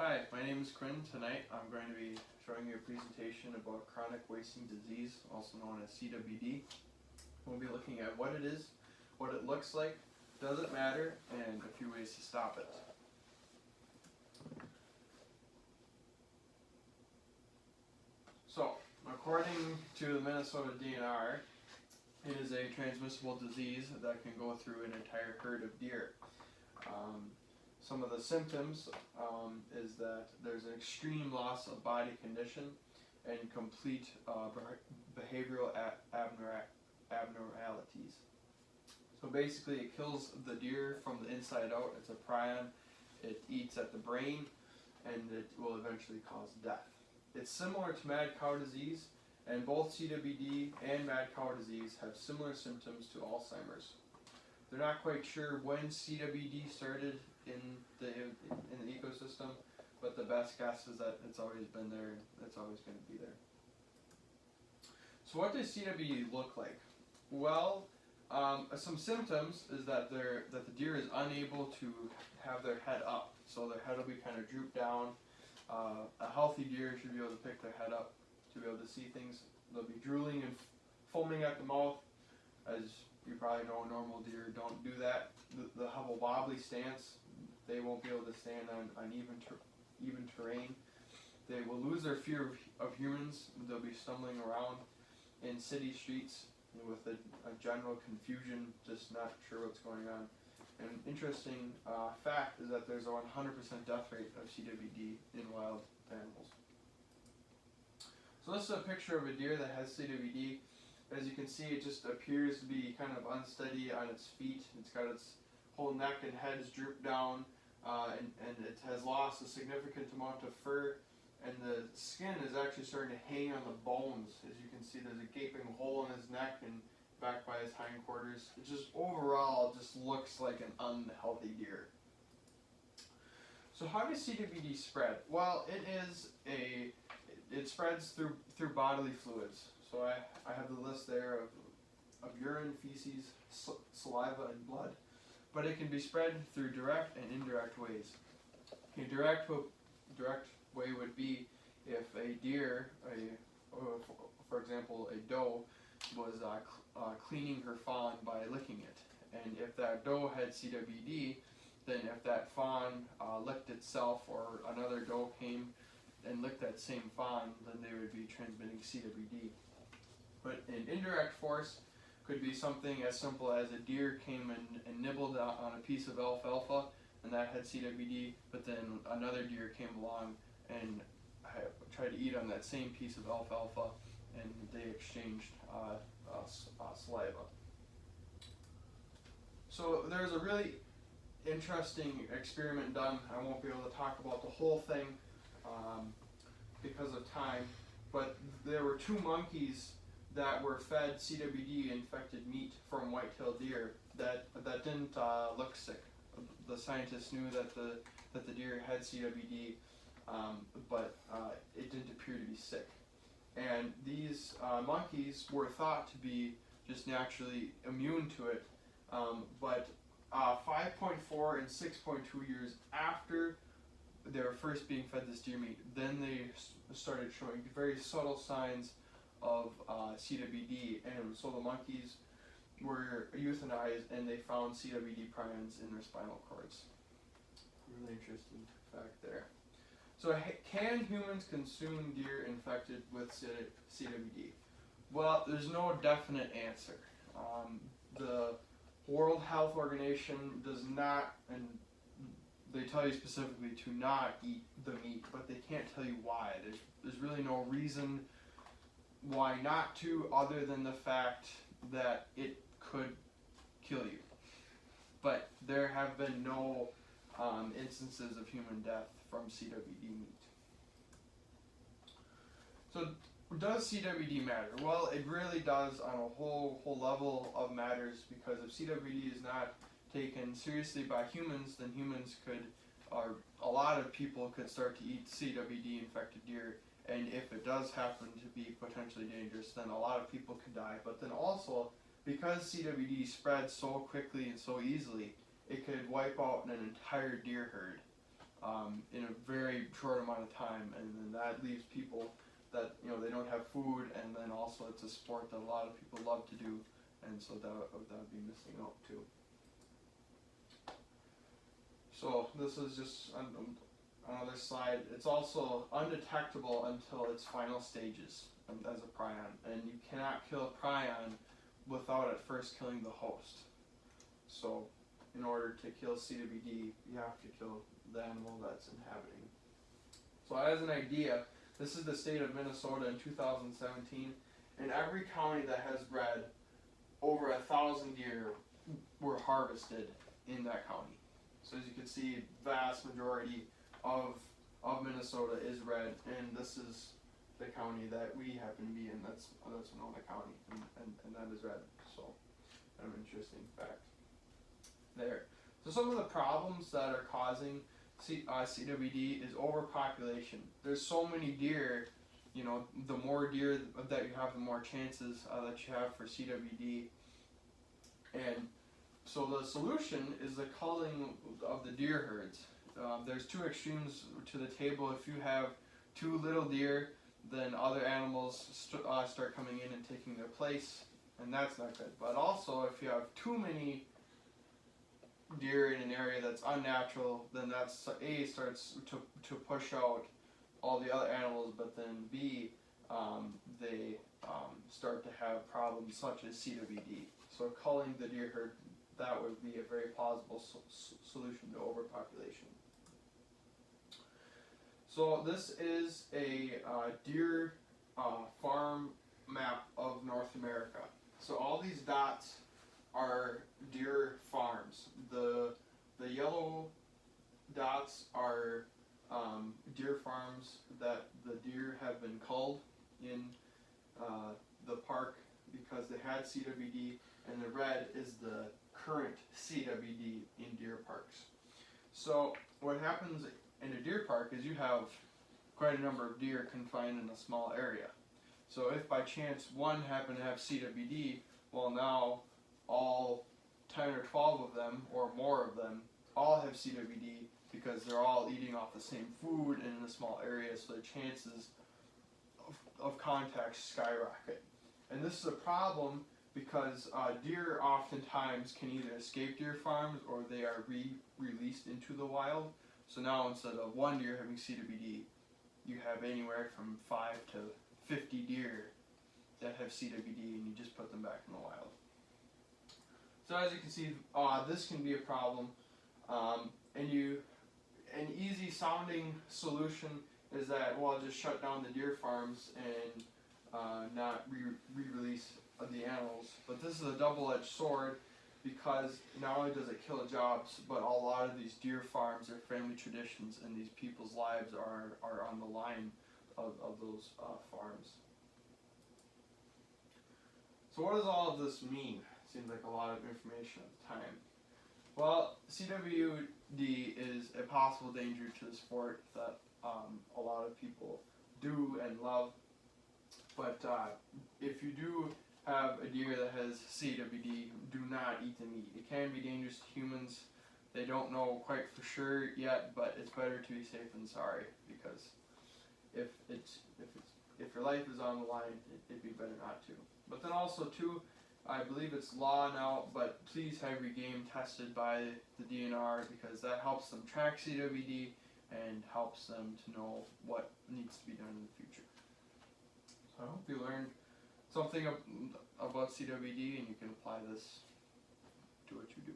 Hi, my name is Quin. Tonight I'm going to be showing you a presentation about chronic wasting disease, also known as CWD. We'll be looking at what it is, what it looks like, does it matter, and a few ways to stop it. So, according to the Minnesota DNR, it is a transmissible disease that can go through an entire herd of deer. Some of the symptoms is that there's an extreme loss of body condition and complete behavioral abnormalities. So basically it kills the deer from the inside out. It's a prion, it eats at the brain, and it will eventually cause death. It's similar to mad cow disease, and both CWD and mad cow disease have similar symptoms to Alzheimer's. They're not quite sure when CWD started in the ecosystem, but the best guess is that it's always been there and it's always going to be there. So what does CWD look like? Well, some symptoms is that the deer is unable to have their head up, so their head will be kind of drooped down. A healthy deer should be able to pick their head up to be able to see things. They'll be drooling and foaming at the mouth. As you probably know, normal deer don't do that. They'll have a wobbly stance. They won't be able to stand on even terrain. They will lose their fear of humans. They'll be stumbling around in city streets with a general confusion, just not sure what's going on. An interesting fact is that there's a 100% death rate of CWD in wild animals. So this is a picture of a deer that has CWD. As you can see, it just appears to be kind of unsteady on its feet. It's got its whole neck and head is drooped down, and it has lost a significant amount of fur, and the skin is actually starting to hang on the bones. As you can see, there's a gaping hole in his neck and back by his hindquarters. It just overall just looks like an unhealthy deer. So how does CWD spread? Well, it spreads through bodily fluids. So I have the list there of urine, feces, saliva, and blood. But it can be spread through direct and indirect ways. A direct way would be if a deer, for example, a doe, was cleaning her fawn by licking it. And if that doe had CWD, then if that fawn licked itself or another doe came and licked that same fawn, then they would be transmitting CWD. But an indirect force could be something as simple as a deer came and nibbled on a piece of alfalfa, and that had CWD, but then another deer came along and tried to eat on that same piece of alfalfa, and they exchanged saliva. So there's a really interesting experiment done. I won't be able to talk about the whole thing because of time, but there were two monkeys that were fed CWD infected meat from white-tailed deer that didn't look sick. The scientists knew that the deer had CWD, but it didn't appear to be sick. And these monkeys were thought to be just naturally immune to it, but 5.4 and 6.2 years after they were first being fed this deer meat, then they started showing very subtle signs of CWD, and so the monkeys were euthanized and they found CWD prions in their spinal cords. Really interesting fact there. So can humans consume deer infected with CWD? Well, there's no definite answer. The World Health Organization does not, and they tell you specifically to not eat the meat, but they can't tell you why. There's really no reason why not to, other than the fact that it could kill you. But there have been no instances of human death from CWD meat. So does CWD matter? Well, it really does on a whole level of matters, because if CWD is not taken seriously by humans, then humans could, or a lot of people could start to eat CWD infected deer. And if it does happen to be potentially dangerous, then a lot of people could die. But then also, because CWD spreads so quickly and so easily, it could wipe out an entire deer herd. in a very short amount of time, and then that leaves people that they don't have food, and then also it's a sport that a lot of people love to do, and so that would be missing out too. So this is just another slide. It's also undetectable until its final stages as a prion, and you cannot kill a prion without at first killing the host. So in order to kill CWD, you have to kill the animal that's inhabiting. So as an idea, this is the state of Minnesota in 2017. In every county that has bred, over 1,000 deer were harvested in that county. So as you can see, vast majority of Minnesota is red, and this is the county that we happen to be in. That's Winona County, and that is red. So kind of an interesting fact there. So some of the problems that are causing CWD is overpopulation. There's so many deer, the more deer that you have, the more chances that you have for CWD. And so the solution is the culling of the deer herds. There's two extremes to the table. If you have too little deer, then other animals start coming in and taking their place, and that's not good. But also, if you have too many deer in an area that's unnatural, then that's A, starts to push out all the other animals, but then B, they start to have problems such as CWD. So culling the deer herd, that would be a very plausible solution to overpopulation. So this is a deer farm map of North America. So all these dots are deer farms. The yellow dots are deer farms that the deer have been culled in the park because they had CWD, and the red is the current CWD in deer parks. So what happens in a deer park is you have quite a number of deer confined in a small area. So if by chance one happened to have CWD, well, now all 10 or 12 of them or more of them all have CWD because they're all eating off the same food and in a small area, so the chances of contact skyrocket. And this is a problem because deer oftentimes can either escape deer farms or they are released into the wild. So now instead of one deer having CWD, you have anywhere from 5 to 50 deer that have CWD, and you just put them back in the wild. So as you can see, this can be a problem, and an easy sounding solution is that, well, just shut down the deer farms and not re-release the animals. But this is a double-edged sword, because not only does it kill jobs, but a lot of these deer farms are family traditions, and these people's lives are on the line of those farms. So what does all of this mean? Seems like a lot of information at the time. Well, CWD is a possible danger to the sport that a lot of people do and love. But if you do have a deer that has CWD, do not eat the meat. It can be dangerous to humans. They don't know quite for sure yet, but it's better to be safe than sorry, because if your life is on the line, it'd be better not to. But then also too, I believe it's law now, but please have your game tested by the DNR, because that helps them track CWD and helps them to know what needs to be done in the future. So I hope you learned something about CWD and you can apply this to what you do.